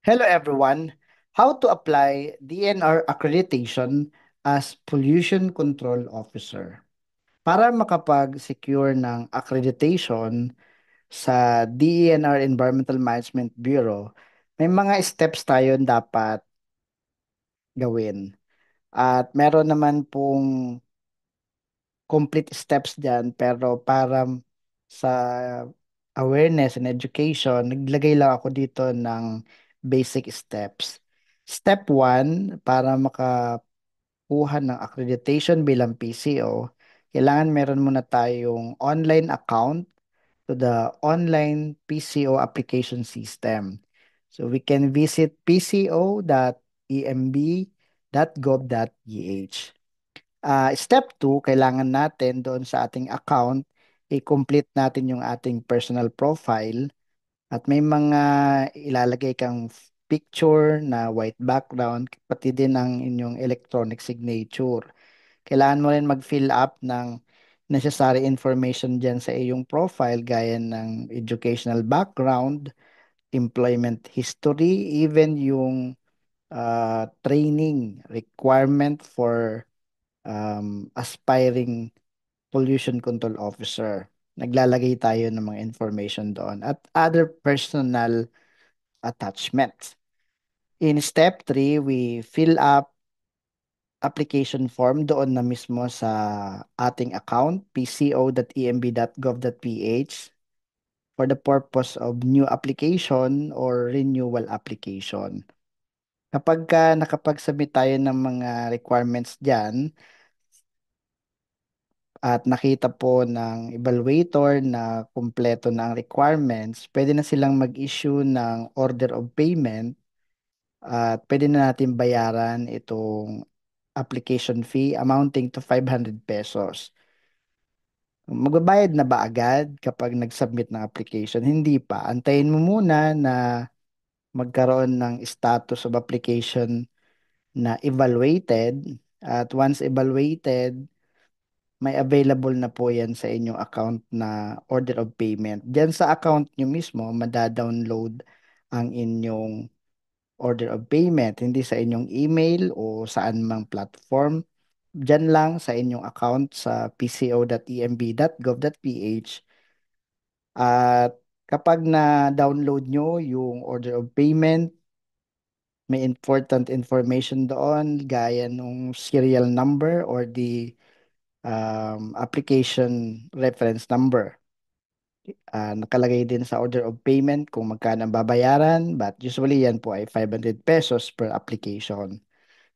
Hello everyone. How to apply DNR accreditation as Pollution Control Officer. Para makapag-secure ng accreditation sa DENR Environmental Management Bureau, may mga steps tayo dapat gawin. At meron naman pong complete steps dyan, pero para sa awareness and education, naglagay lang ako dito ng basic steps. Step 1, para makakuha ng accreditation bilang PCO, kailangan meron muna tayong online account to the online PCO application system. So we can visit pco.emb.gov.ph. Step 2, kailangan natin doon sa ating account, i-complete natin yung ating personal profile at may mga ilalagay kang picture na white background, pati din ang inyong electronic signature. Kailangan mo rin mag-fill up ng necessary information dyan sa iyong profile gaya ng educational background, employment history, even yung training requirement for aspiring pollution control officer. Naglalagay tayo ng mga information doon at other personal attachments. In step 3, we fill up application form doon na mismo sa ating account, pco.emb.gov.ph for the purpose of new application or renewal application. Kapag nakapag-submit tayo ng mga requirements dyan, at nakita po ng evaluator na kumpleto na ang requirements, pwede na silang mag-issue ng order of payment at pwede na natin bayaran itong application fee amounting to 500 pesos. Magbabayad na ba agad kapag nag-submit ng application? Hindi pa. Antayin mo muna na magkaroon ng status of application na evaluated at once evaluated, may available na po yan sa inyong account na order of payment. Diyan sa account nyo mismo, madadownload ang inyong order of payment, hindi sa inyong email o saan mang platform. Diyan lang sa inyong account sa pco.emb.gov.ph. At kapag na-download nyo yung order of payment, may important information doon gaya nung serial number or the application reference number. Nakalagay din sa order of payment kung magkano ang babayaran, but usually yan po ay 500 pesos per application.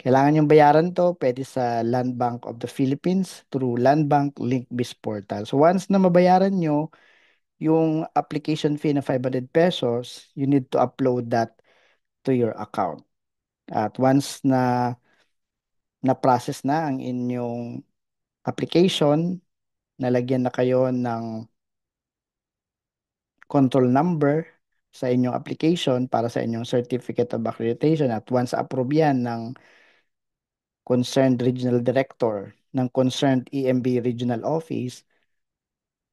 Kailangan yung bayaran to, pwede sa Land Bank of the Philippines through Land Bank Link Biz Portal. So once na mabayaran nyo yung application fee na 500 pesos, you need to upload that to your account. At once na-process na ang inyong application, nalagyan na kayo ng control number sa inyong application para sa inyong Certificate of Accreditation at once approve yan ng concerned regional director ng concerned EMB regional office,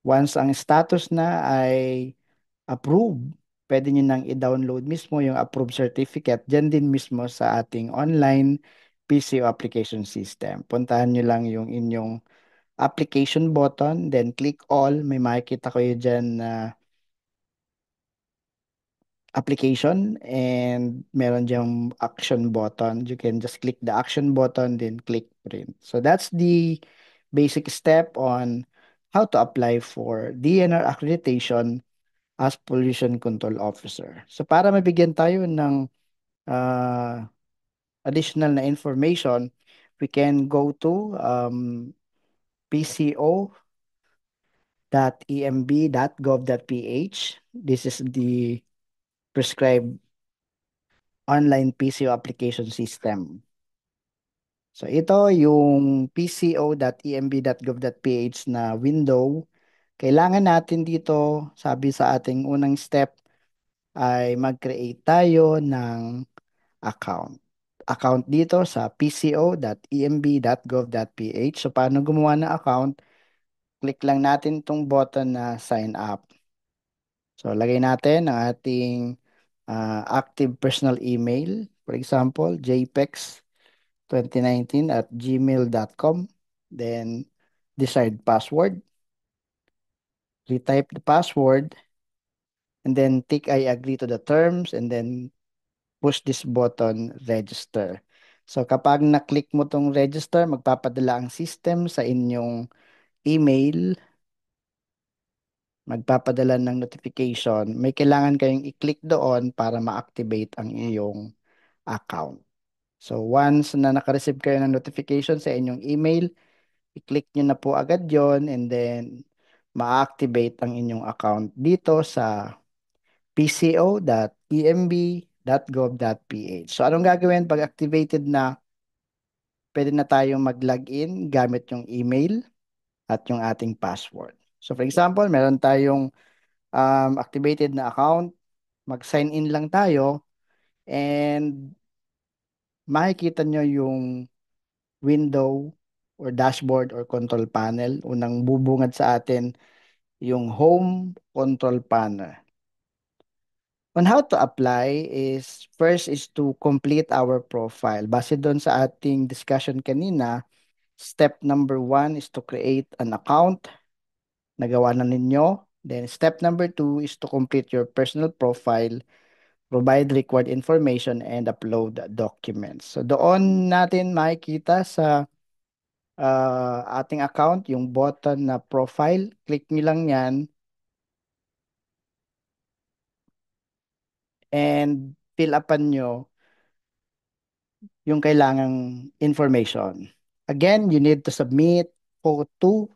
once ang status na ay approved, pwede nyo nang i-download mismo yung approved certificate dyan din mismo sa ating online PCO application system. Puntahan nyo lang yung inyong application button, then click all. May makikita kayo dyan na application and meron diyang action button. You can just click the action button, then click print. So that's the basic step on how to apply for DNR accreditation as Pollution Control Officer. So para mabigyan tayo ng uh, additional na information, we can go to pco.emb.gov.ph. This is the prescribed online PCO application system. So ito yung pco.emb.gov.ph na window. Kailangan natin dito, sabi sa ating unang step, ay mag-create tayo ng account. Account dito sa pco.emb.gov.ph. So paano gumawa ng account? Click lang natin itong button na sign up. So lagay natin ang ating active personal email, for example, jpex2019@gmail.com. Then desired password, retype the password, and then tick I agree to the terms, and then push this button, register. So kapag na-click mo tong register, magpapadala ang system sa inyong email, magpapadala ng notification. May kailangan kayong i-click doon para ma-activate ang iyong account. So once na naka-receive kayo ng notification sa inyong email, i-click nyo na po agad yon, and then ma-activate ang inyong account dito sa pco.emb.gov.ph. So anong gagawin pag activated na? Pwede na tayong mag-login gamit yung email at yung ating password. So for example, meron tayong activated na account, mag-sign in lang tayo, and makikita nyo yung window or dashboard or control panel. Unang bubungad sa atin yung home control panel. On how to apply is first is to complete our profile. Base doon sa ating discussion kanina, step number 1 is to create an account. Nagawa na ninyo. Then step number 2 is to complete your personal profile, provide required information, and upload documents. So doon natin makikita sa ating account yung button na profile. Click nyo lang yan and fill upan nyo yung kailangang information. Again, you need to submit photo,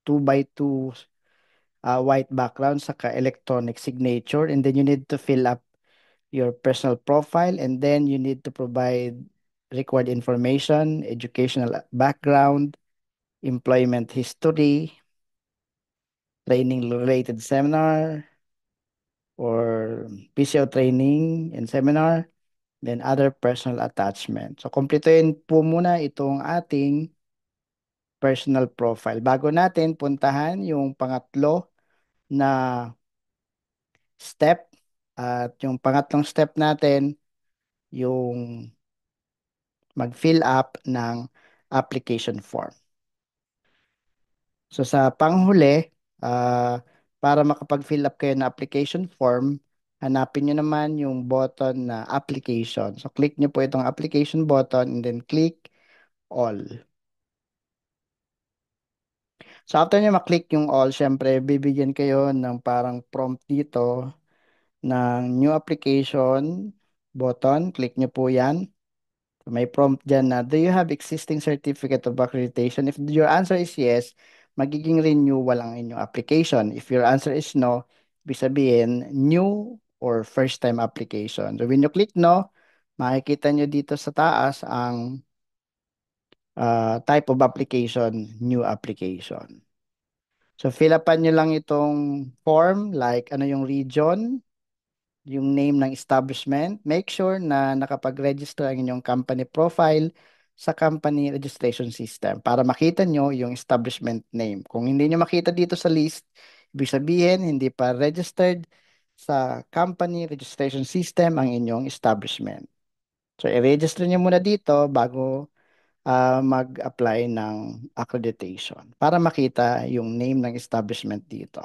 2 by 2 white background saka electronic signature, and then you need to fill up your personal profile, and then you need to provide required information, educational background, employment history, training related seminar or PCO training and seminar, then other personal attachment. So kumpletuhin po muna itong ating personal profile bago natin puntahan yung pangatlo na step, at yung pangatlong step natin yung mag-fill up ng application form. So sa panghuli, para makapag-fill up kayo ng application form, hanapin nyo naman yung button na application. So click nyo po itong application button and then click all. So after nyo maklik yung all, syempre bibigyan kayo ng parang prompt dito ng new application button. Click nyo po yan. May prompt dyan na, do you have existing certificate of accreditation? If your answer is yes, magiging renewal ang inyong application. If your answer is no, ibig sabihin, new or first time application. So when you click no, makikita nyo dito sa taas ang type of application, new application. So fill upan nyo lang itong form, like ano yung region, yung name ng establishment. Make sure na nakapag-register ang inyong company profile sa company registration system para makita nyo yung establishment name. Kung hindi nyo makita dito sa list, ibig sabihin hindi pa registered sa company registration system ang inyong establishment. So i-register nyo muna dito bago mag-apply ng accreditation para makita yung name ng establishment dito.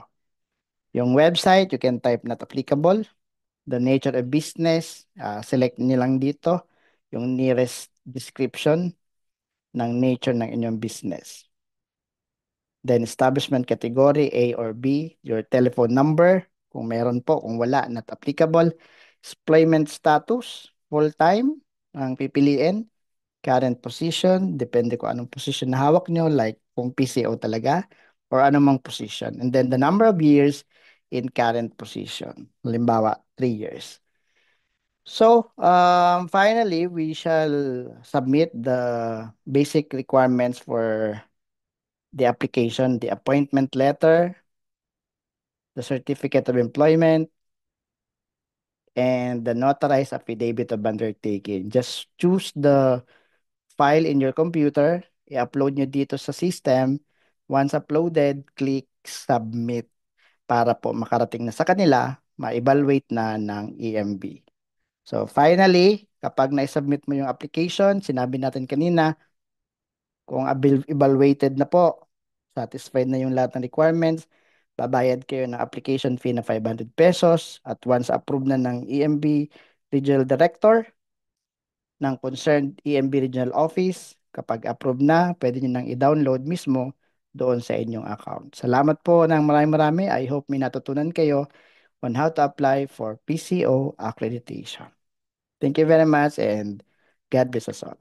Yung website, you can type not applicable. The nature of business, select nyo lang dito yung nearest description ng nature ng inyong business. Then establishment category, A or B, your telephone number, kung meron po, kung wala, not applicable. Employment status, full-time, ang pipiliin. Current position, depende kung anong position na hawak nyo, like kung PCO talaga, or anumang position. And then the number of years in current position. Halimbawa, 3 years. So, finally, we shall submit the basic requirements for the application, the appointment letter, the certificate of employment, and the notarized affidavit of undertaking. Just choose the file in your computer, i-upload nyo dito sa system. Once uploaded, click submit para po makarating na sa kanila ma-evaluate na ng EMB. So finally, kapag na-submit mo yung application, sinabi natin kanina, kung evaluated na po, satisfied na yung lahat ng requirements, babayad kayo ng application fee na 500 pesos at once approved na ng EMB Regional Director ng concerned EMB Regional Office, kapag approved na, pwede nyo nang i-download mismo doon sa inyong account. Salamat po ng marami-marami. I hope may natutunan kayo on how to apply for PCO accreditation. Thank you very much and God bless us all.